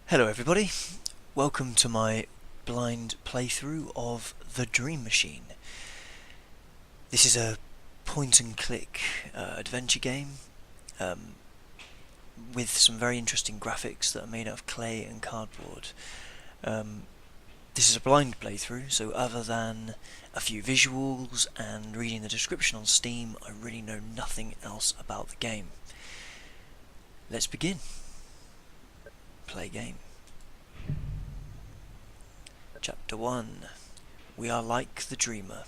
Hello everybody, welcome to my blind playthrough of The Dream Machine. This is a point and click adventure game with some very interesting graphics that are made out of clay and cardboard. This is a blind playthrough, so other than a few visuals and reading the description on Steam, I really know nothing else about the game. Let's begin. Play game. Chapter 1. We are like the dreamer.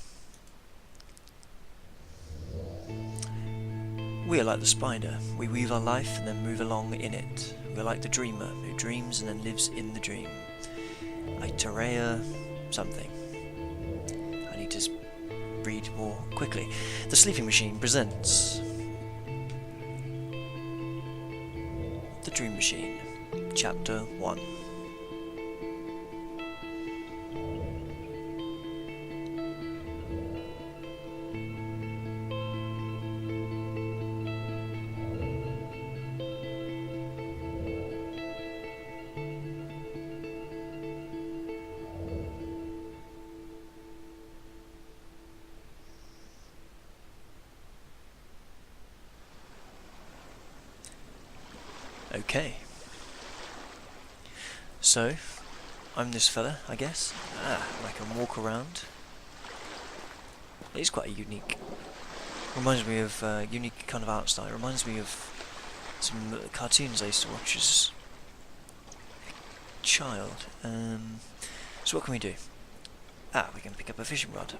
We are like the spider. We weave our life and then move along in it. We are like the dreamer who dreams and then lives in the dream. Iterea something. I need to read more quickly. The Sleeping Machine presents The Dream Machine, Chapter 1. Okay. So, I'm this fella, I guess. I can walk around. It's quite unique. Reminds me of unique kind of art style. It reminds me of some cartoons I used to watch as a child. So what can we do? We can pick up a fishing rod.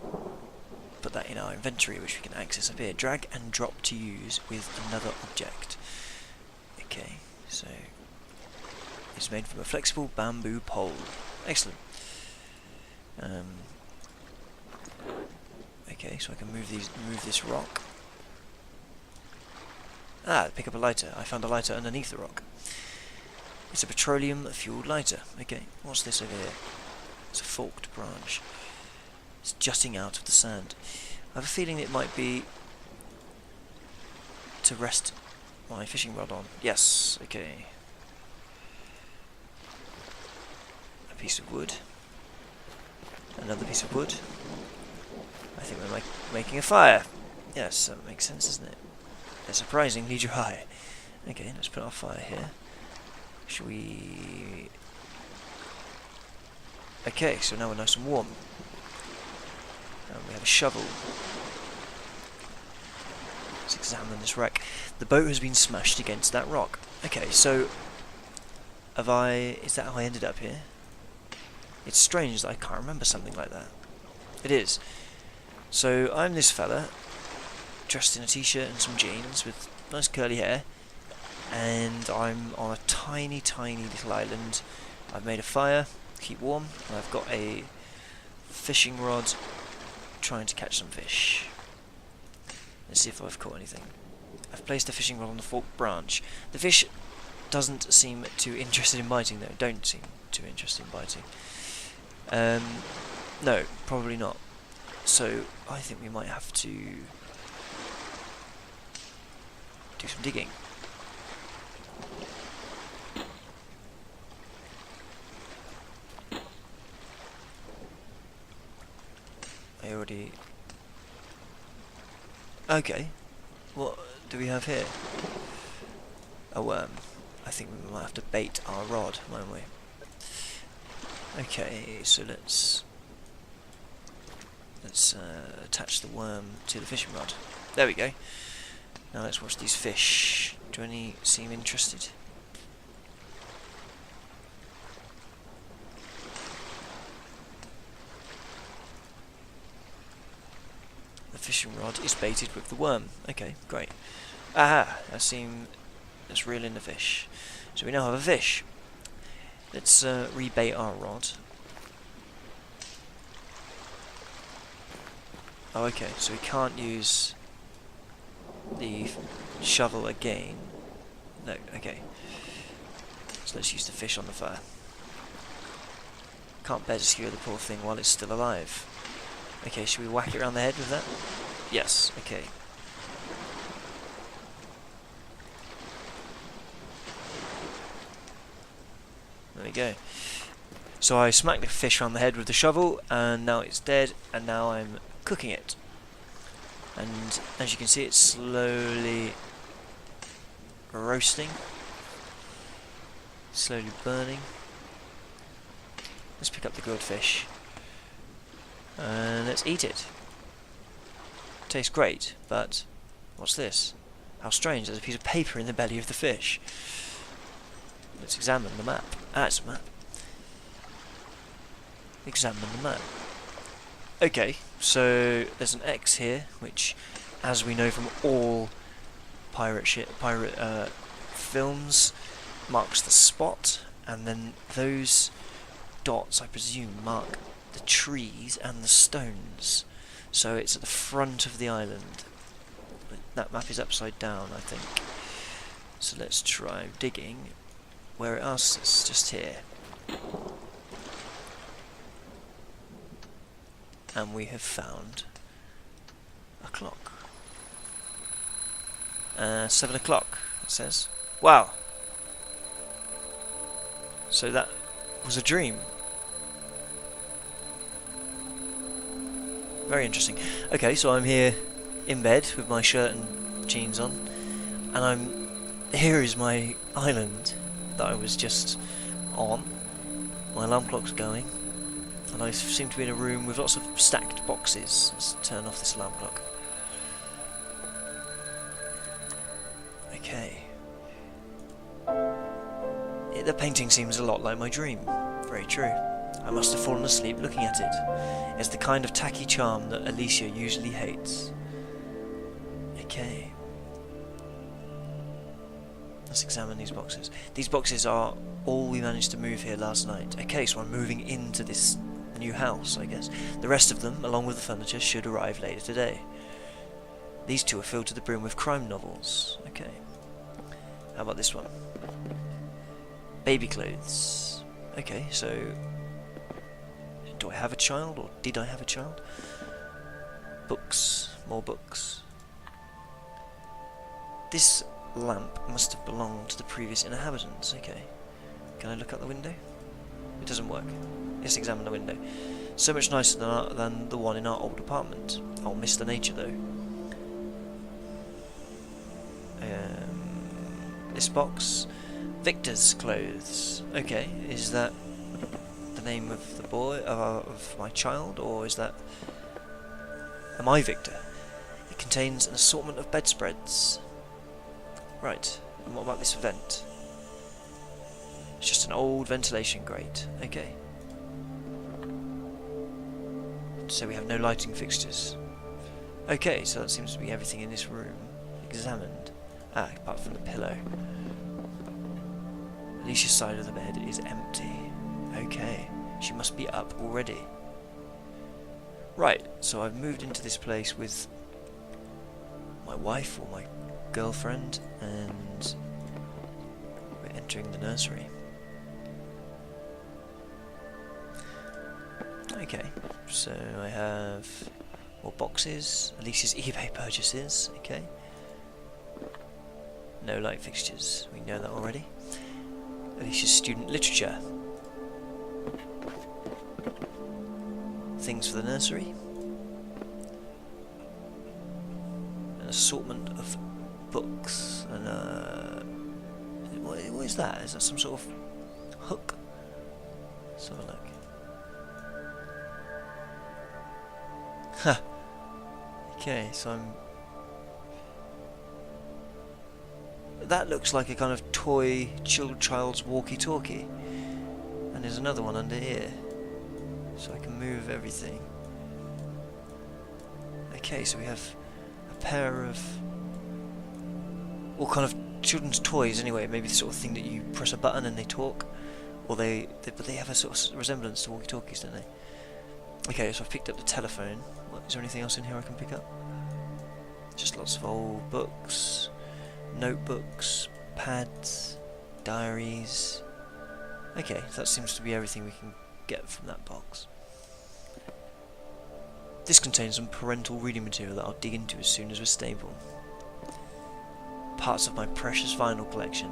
Put that in our inventory, which we can access up here. Drag and drop to use with another object. Okay, so it's made from a flexible bamboo pole. Excellent. Okay, so I can move this rock. Pick up a lighter. I found a lighter underneath the rock. It's a petroleum-fueled lighter. Okay, what's this over here? It's a forked branch. It's jutting out of the sand. I have a feeling it might be to rest my fishing rod on. Yes, okay. A piece of wood. Another piece of wood. I think we're making a fire. Yes, that makes sense, doesn't it? They're surprisingly dry. Okay, let's put our fire here. Shall we... Okay, so now we're nice and warm. And we have a shovel. Let's examine this wreck. The boat has been smashed against that rock. Okay, so... Is that how I ended up here? It's strange that I can't remember something like that. It is. So, I'm this fella, dressed in a t-shirt and some jeans, with nice curly hair, and I'm on a tiny, tiny little island. I've made a fire to keep warm, and I've got a fishing rod trying to catch some fish. Let's see if I've caught anything. I've placed a fishing rod on the forked branch. The fish doesn't seem too interested in biting, though. Don't seem too interested in biting. No, probably not. So, I think we might have to do some digging. I already... Okay. What do we have here? A worm. I think we might have to bait our rod, won't we? Okay, so let's attach the worm to the fishing rod. There we go. Now let's watch these fish. Do any seem interested? The fishing rod is baited with the worm. Okay, great. Aha! Let's reel in the fish. So we now have a fish. Let's rebait our rod. Oh, okay, so we can't use the shovel again. No, okay. So let's use the fish on the fire. Can't bear to skewer the poor thing while it's still alive. Okay, should we whack it around the head with that? Yes, okay. There we go. So I smacked the fish on the head with the shovel, and now it's dead, and now I'm cooking it. And as you can see, it's slowly roasting, slowly burning. Let's pick up the grilled fish, and let's eat it. Tastes great, but what's this? How strange, there's a piece of paper in the belly of the fish. Let's examine the map. Ah, it's a map. Examine the map. Okay, so there's an X here, which, as we know from all pirate films, marks the spot, and then those dots, I presume, mark the trees and the stones. So it's at the front of the island. That map is upside down, I think. So let's try digging where it asks us, just here. And we have found a clock. 7 o'clock, it says. Wow! So that was a dream. Very interesting. Okay, so I'm here in bed with my shirt and jeans on, and here is my island that I was just on. My alarm clock's going, and I seem to be in a room with lots of stacked boxes. Let's turn off this alarm clock. Okay. The painting seems a lot like my dream. Very true. I must have fallen asleep looking at it. It's the kind of tacky charm that Alicia usually hates. Okay. Let's examine these boxes. These boxes are all we managed to move here last night. Okay, so I'm moving into this new house, I guess. The rest of them, along with the furniture, should arrive later today. These two are filled to the brim with crime novels. Okay. How about this one? Baby clothes. Okay, so do I have a child, or did I have a child? Books. More books. This lamp must have belonged to the previous inhabitants. Okay. Can I look out the window? It doesn't work. Let's examine the window. So much nicer than the one in our old apartment. I'll miss the nature though. This box. Victor's clothes. Okay, is that the name of the boy, of my child, or is that... Am I Victor? It contains an assortment of bedspreads. Right, and what about this vent? It's just an old ventilation grate. Okay. So we have no lighting fixtures. Okay, so that seems to be everything in this room examined. Ah, apart from the pillow. Alicia's side of the bed is empty. Okay, she must be up already. Right, so I've moved into this place with my wife or my girlfriend, and we're entering the nursery. Okay, so I have more boxes, Alicia's eBay purchases, okay. No light fixtures, we know that already. Alicia's student literature. Things for the nursery. An assortment of books, and what is that? Is that some sort of hook? Let's have a look. Huh. Okay, so that looks like a kind of toy child's walkie-talkie, and there's another one under here, so I can move everything. Okay, so we have a pair of all kind of children's toys. Anyway, maybe the sort of thing that you press a button and they talk, or but they have a sort of resemblance to walkie-talkies, don't they? Okay, so I've picked up the telephone. Is there anything else in here I can pick up? Just lots of old books, notebooks, pads, diaries. Okay, that seems to be everything we can get from that box. This contains some parental reading material that I'll dig into as soon as we're stable. Parts of my precious vinyl collection.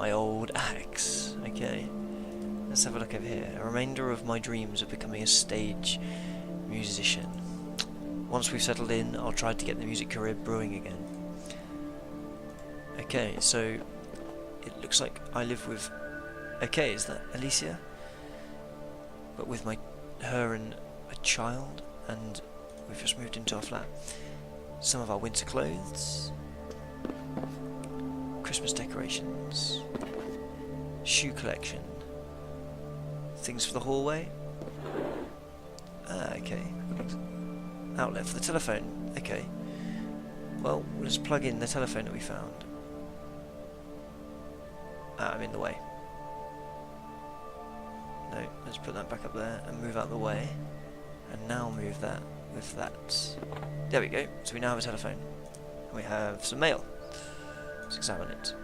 My old axe. Okay. Let's have a look over here. A remainder of my dreams of becoming a stage musician. Once we've settled in, I'll try to get the music career brewing again. Okay, so it looks like I live with... Okay, is that Alicia? But with her and a child, and we've just moved into our flat. Some of our winter clothes, Christmas decorations, shoe collection, things for the hallway. Ah, okay. Outlet for the telephone. Okay. Well, let's plug in the telephone that we found. Ah, I'm in the way. No, let's put that back up there and move out the way. And now move that with that. There we go. So we now have a telephone. And we have some mail. Let's examine it.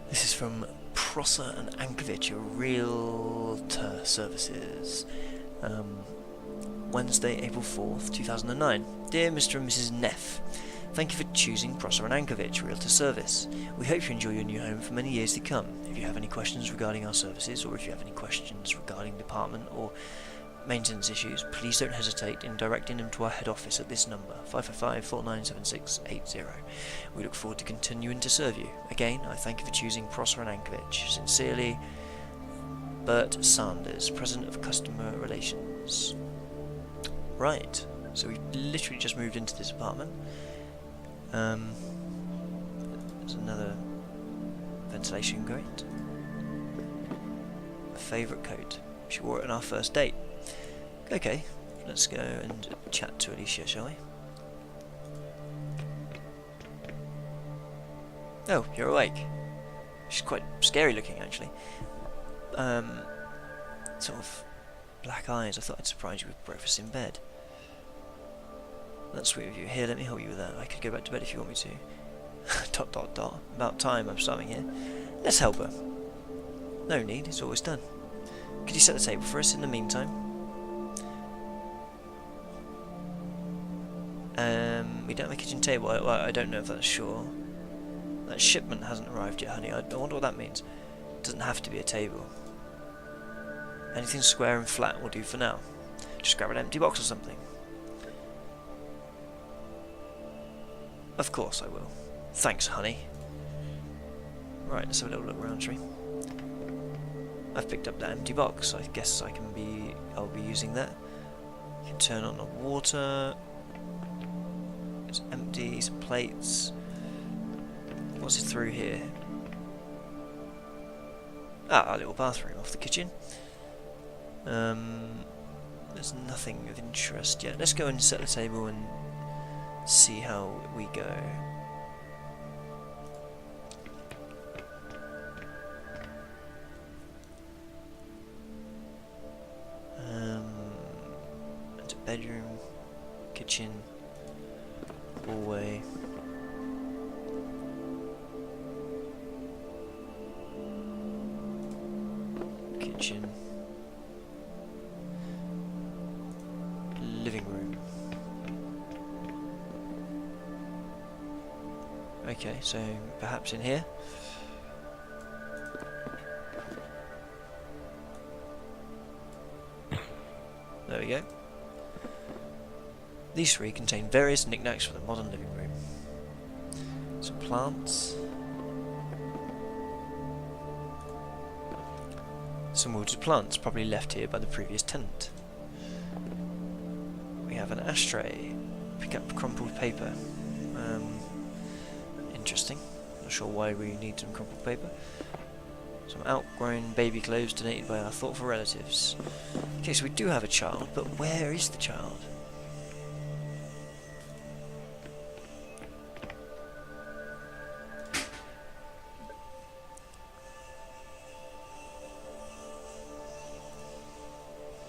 This is from Prosser and Ankovic, Realtor Services. Wednesday, April 4th, 2009. Dear Mr. and Mrs. Neff, thank you for choosing Prosser and Ankovic Realtor Service. We hope you enjoy your new home for many years to come. If you have any questions regarding our services, or if you have any questions regarding department or maintenance issues, please don't hesitate in directing them to our head office at this number, 555-497680. We look forward to continuing to serve you. Again, I thank you for choosing Prosser and Ankovic. Sincerely, Bert Sanders, President of Customer Relations. Right, so we've literally just moved into this apartment. There's another ventilation grate. A favourite coat. She wore it on our first date. Okay, let's go and chat to Alicia, shall we? Oh, you're awake. She's quite scary looking, actually. Sort of black eyes. I thought I'd surprise you with breakfast in bed. That's sweet of you. Here, let me help you with that. I could go back to bed if you want me to. ... About time I'm starving here. Let's help her. No need, it's always done. Could you set the table for us in the meantime? We don't have a kitchen table. I don't know if that's sure. That shipment hasn't arrived yet, honey. I wonder what that means. It doesn't have to be a table. Anything square and flat will do for now. Just grab an empty box or something. Of course I will. Thanks, honey. Right, let's have a little look around, shall we? I've picked up that empty box. I guess I'll be using that. You can turn on the water. It's empty. Some plates. What's it through here? Ah, our little bathroom off the kitchen. There's nothing of interest yet. Let's go and set the table and see how we go. It's a bedroom, kitchen, hallway. Kitchen. Living room. Okay, so perhaps in here. There we go. These three contain various knickknacks for the modern living room. Some plants. Some wilted plants, probably left here by the previous tenant. We have an ashtray. Pick up crumpled paper. Interesting. Not sure why we need some crumpled paper. Some outgrown baby clothes donated by our thoughtful relatives. Okay, so we do have a child, but where is the child?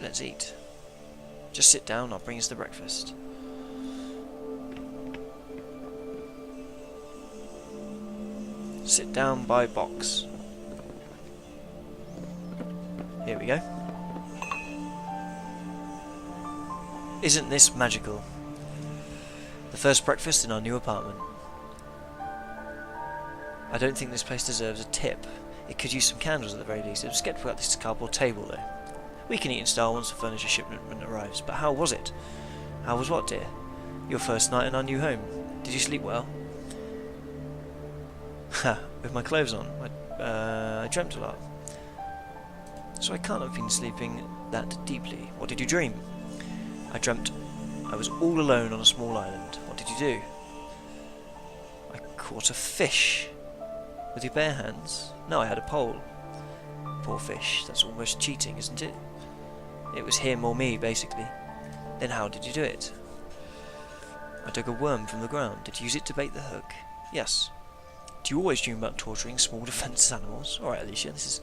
Let's eat. Just sit down, I'll bring us the breakfast. Sit down by box. Here we go. Isn't this magical? The first breakfast in our new apartment. I don't think this place deserves a tip. It could use some candles at the very least. I'm skeptical about this cardboard table though. We can eat in style once the furniture shipment arrives. But how was it? How was what, dear? Your first night in our new home. Did you sleep well? Ha, with my clothes on. I dreamt a lot. So I can't have been sleeping that deeply. What did you dream? I dreamt I was all alone on a small island. What did you do? I caught a fish. With your bare hands? No, I had a pole. Poor fish. That's almost cheating, isn't it? It was him or me, basically. Then how did you do it? I dug a worm from the ground. Did you use it to bait the hook? Yes. Do you always dream about torturing small defenseless animals? Alright, Alicia, this is,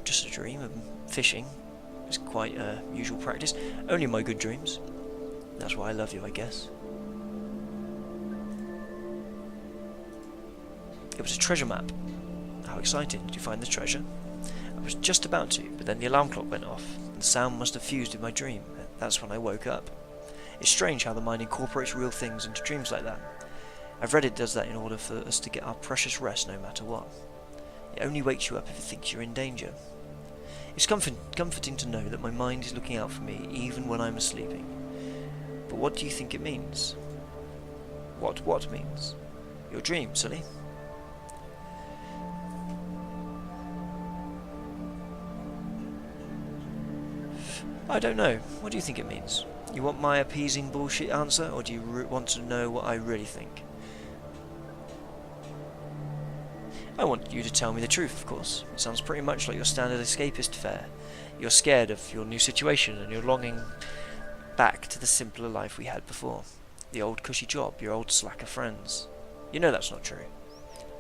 just a dream of fishing. It's quite usual practice. Only my good dreams. That's why I love you, I guess. It was a treasure map. How exciting. Did you find the treasure? I was just about to, but then the alarm clock went off, and the sound must have fused with my dream. That's when I woke up. It's strange how the mind incorporates real things into dreams like that. I've read it does that in order for us to get our precious rest no matter what. It only wakes you up if it thinks you're in danger. It's comforting to know that my mind is looking out for me even when I'm sleeping. But what do you think it means? What means? Your dream, silly. I don't know. What do you think it means? You want my appeasing bullshit answer, or do you want to know what I really think? I want you to tell me the truth, of course. It sounds pretty much like your standard escapist fare. You're scared of your new situation, and you're longing back to the simpler life we had before. The old cushy job, your old slacker friends. You know that's not true.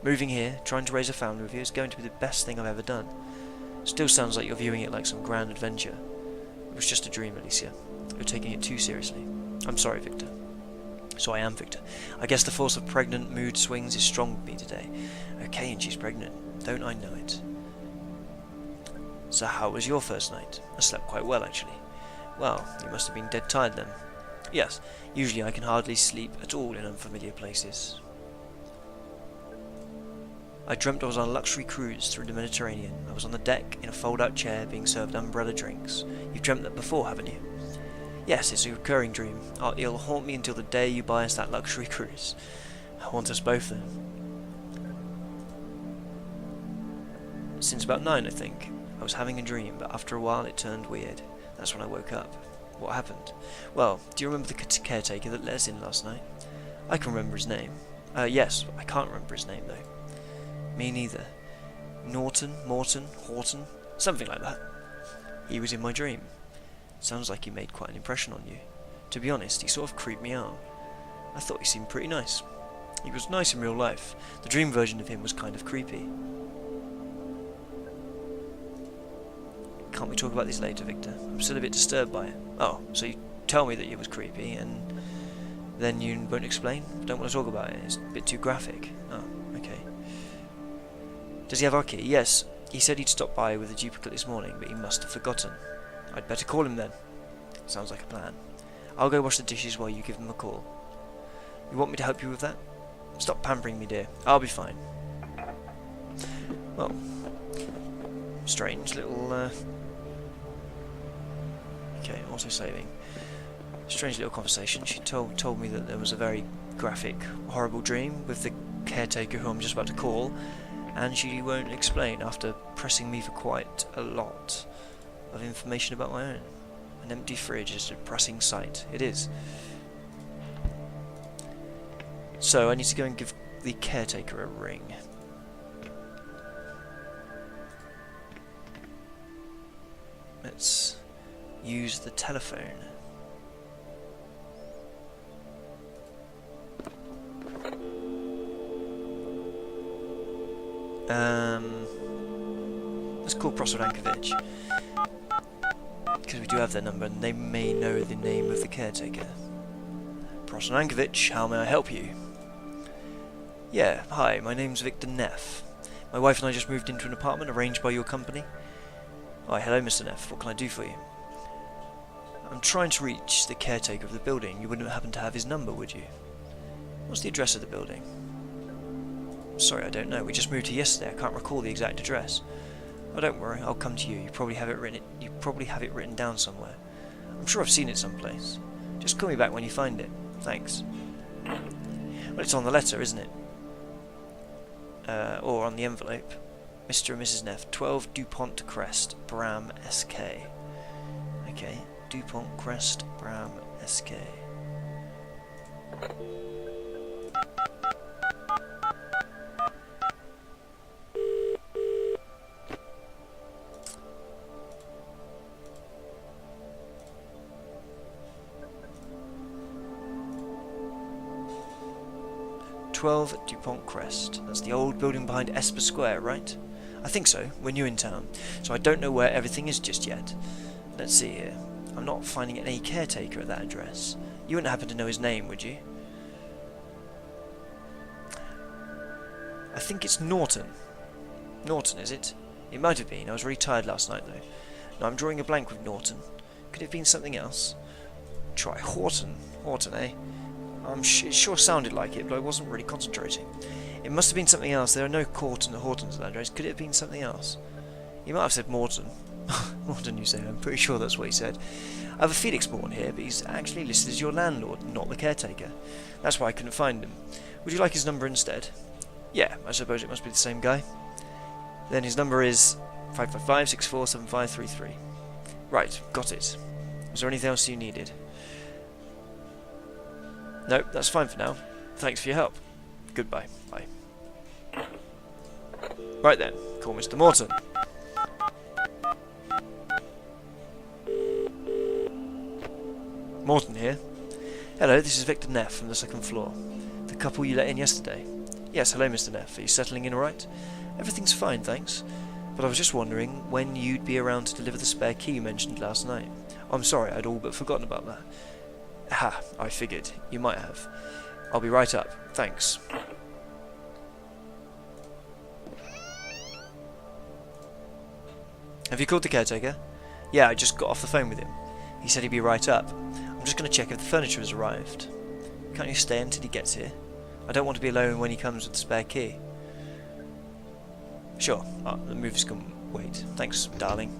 Moving here, trying to raise a family with you is going to be the best thing I've ever done. Still sounds like you're viewing it like some grand adventure. It was just a dream, Alicia. You're taking it too seriously. I'm sorry, Victor. So I am Victor. I guess the force of pregnant mood swings is strong with me today. Okay, and she's pregnant. Don't I know it? So how was your first night? I slept quite well, actually. Well, you must have been dead tired then. Yes, usually I can hardly sleep at all in unfamiliar places. I dreamt I was on a luxury cruise through the Mediterranean. I was on the deck in a fold-out chair being served umbrella drinks. You've dreamt that before, haven't you? Yes, it's a recurring dream. It'll haunt me until the day you buy us that luxury cruise. I want us both then. Since about 9, I think. I was having a dream, but after a while it turned weird. That's when I woke up. What happened? Well, do you remember the caretaker that let us in last night? I can remember his name. Yes, I can't remember his name though. Me neither. Norton, Morton, Horton, something like that. He was in my dream. Sounds like he made quite an impression on you. To be honest, he sort of creeped me out. I thought he seemed pretty nice. He was nice in real life. The dream version of him was kind of creepy. Can't we talk about this later, Victor? I'm still a bit disturbed by it. Oh, so you tell me that it was creepy, and then you won't explain? Don't want to talk about it. It's a bit too graphic. Oh, okay. Does he have our key? Yes. He said he'd stop by with a duplicate this morning, but he must have forgotten. I'd better call him then. Sounds like a plan. I'll go wash the dishes while you give him a call. You want me to help you with that? Stop pampering me, dear. I'll be fine. Well, strange little... Okay, auto-saving. Strange little conversation. She told me that there was a very graphic, horrible dream with the caretaker who I'm just about to call, and she won't explain after pressing me for quite a lot of information about my own. An empty fridge is a depressing sight. It is. So I need to go and give the caretaker a ring. Let's use the telephone. Let's call Prosser Ankovic, because we do have their number and they may know the name of the caretaker. Prosser Ankovic, how may I help you? Yeah, hi, my name's Victor Neff. My wife and I just moved into an apartment arranged by your company. Hi, hello Mr. Neff, what can I do for you? I'm trying to reach the caretaker of the building. You wouldn't happen to have his number, would you? What's the address of the building? Sorry, I don't know. We just moved here yesterday. I can't recall the exact address. Oh, don't worry. I'll come to you. You probably have it written down somewhere. I'm sure I've seen it someplace. Just call me back when you find it. Thanks. Well, it's on the letter, isn't it? Or on the envelope. Mr. and Mrs. Neff, 12 DuPont Crest, Bram, SK. Okay, DuPont Crest, Bram, SK. DuPont Crest. That's the old building behind Esper Square, right? I think so. We're new in town, so I don't know where everything is just yet. Let's see here. I'm not finding any caretaker at that address. You wouldn't happen to know his name, would you? I think it's Norton. Norton, is it? It might have been. I was really tired last night, though. No, I'm drawing a blank with Norton. Could it have been something else? Try Horton. Horton, eh? It sure sounded like it, but I wasn't really concentrating. It must have been something else. There are no Hortons at that address. Could it have been something else? He might have said Morton. Morton, you say? I'm pretty sure that's what he said. I have a Felix Morton here, but he's actually listed as your landlord, not the caretaker. That's why I couldn't find him. Would you like his number instead? Yeah, I suppose it must be the same guy. Then his number is 555-647533. Right, got it. Was there anything else you needed? No, that's fine for now. Thanks for your help. Goodbye. Bye. Right then, call Mr. Morton. Morton here. Hello, this is Victor Neff from the second floor. The couple you let in yesterday. Yes, hello Mr. Neff. Are you settling in alright? Everything's fine, thanks. But I was just wondering when you'd be around to deliver the spare key you mentioned last night. I'm sorry, I'd all but forgotten about that. Ha, I figured. You might have. I'll be right up. Thanks. Have you called the caretaker? Yeah, I just got off the phone with him. He said he'd be right up. I'm just going to check if the furniture has arrived. Can't you stay until he gets here? I don't want to be alone when he comes with the spare key. Sure. Oh, the movers can wait. Thanks, darling.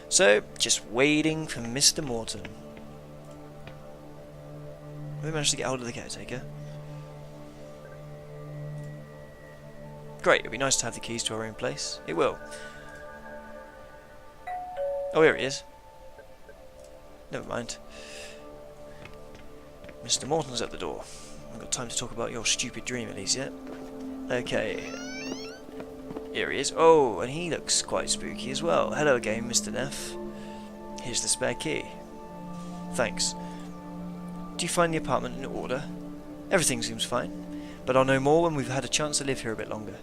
So, just waiting for Mr. Morton. We managed to get hold of the caretaker. Great, it'd be nice to have the keys to our own place. It will. Oh, here he is. Never mind. Mr. Morton's at the door. I haven't got time to talk about your stupid dream at least yet. Okay. Here he is. Oh, and he looks quite spooky as well. Hello again, Mr. Neff. Here's the spare key. Thanks. Do you find the apartment in order? Everything seems fine, but I'll know more when we've had a chance to live here a bit longer.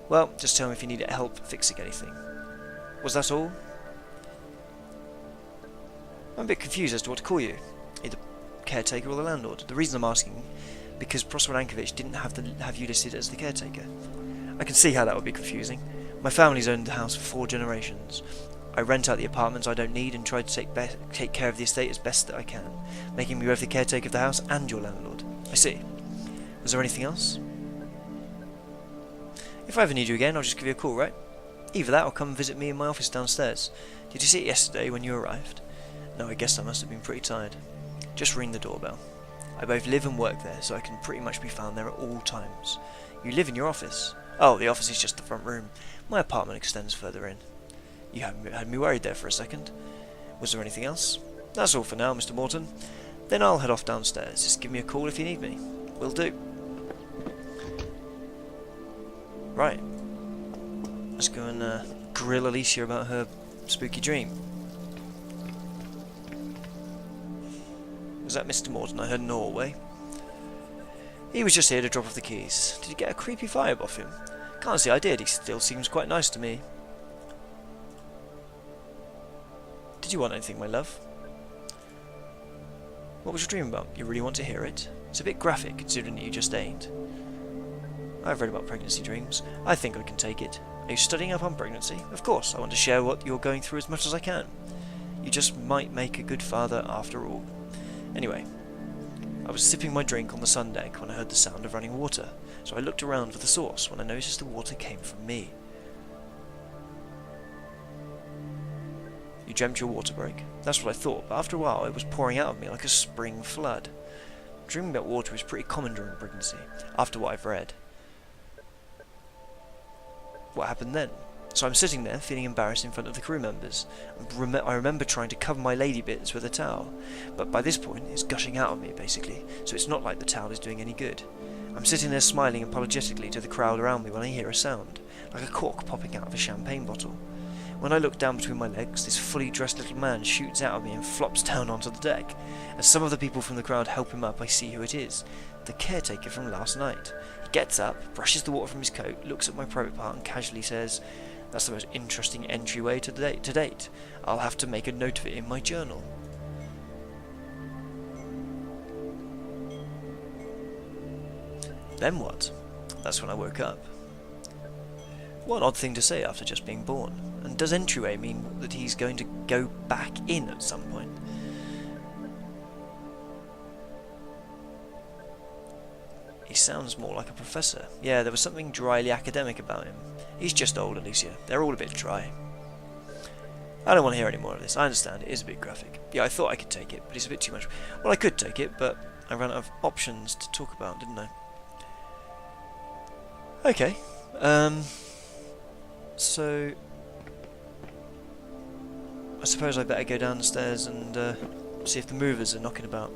Well, just tell me if you need help fixing anything. Was that all? I'm a bit confused as to what to call you. Either caretaker or the landlord. The reason I'm asking, because Prosper Ankovich didn't have you listed as the caretaker. I can see how that would be confusing. My family's owned the house for 4 generations. I rent out the apartments I don't need and try to take care of the estate as best that I can, making me both the caretaker of the house and your landlord. I see. Was there anything else? If I ever need you again, I'll just give you a call, right? Either that or come visit me in my office downstairs. Did you see it yesterday when you arrived? No, I guess I must have been pretty tired. Just ring the doorbell. I both live and work there, so I can pretty much be found there at all times. You live in your office? Oh, the office is just the front room. My apartment extends further in. You had me worried there for a second. Was there anything else? That's all for now, Mr. Morton. Then I'll head off downstairs. Just give me a call if you need me. Will do. Right. Let's go and grill Alicia about her spooky dream. Was that Mr. Morton I heard in the hallway? He was just here to drop off the keys. Did you get a creepy vibe off him? Can't say I did. He still seems quite nice to me. Did you want anything, my love? What was your dream about? You really want to hear it? It's a bit graphic, considering that you just ain't. I've read about pregnancy dreams. I think I can take it. Are you studying up on pregnancy? Of course, I want to share what you're going through as much as I can. You just might make a good father after all. Anyway, I was sipping my drink on the sun deck when I heard the sound of running water, so I looked around for the source when I noticed the water came from me. You dreamt your water broke? That's what I thought, but after a while it was pouring out of me like a spring flood. Dreaming about water is pretty common during pregnancy, after what I've read. What happened then? So I'm sitting there, feeling embarrassed in front of the crew members. I remember trying to cover my lady bits with a towel, but by this point it's gushing out of me, basically, so it's not like the towel is doing any good. I'm sitting there smiling apologetically to the crowd around me when I hear a sound, like a cork popping out of a champagne bottle. When I look down between my legs, this fully dressed little man shoots out of me and flops down onto the deck. As some of the people from the crowd help him up, I see who it is. The caretaker from last night. He gets up, brushes the water from his coat, looks at my private part and casually says, "That's the most interesting entryway to date. I'll have to make a note of it in my journal." Then what? That's when I woke up. What an odd thing to say after just being born. And does entryway mean that he's going to go back in at some point? He sounds more like a professor. Yeah, there was something dryly academic about him. He's just old, Alicia. They're all a bit dry. I don't want to hear any more of this. I understand, it is a bit graphic. Yeah, I thought I could take it, but it's a bit too much. Well, I could take it, but I ran out of options to talk about, didn't I? Okay. So I suppose I better go downstairs and see if the movers are knocking about.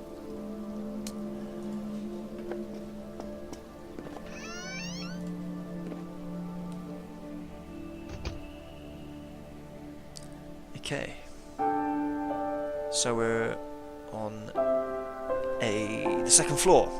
Okay. So we're on the second floor.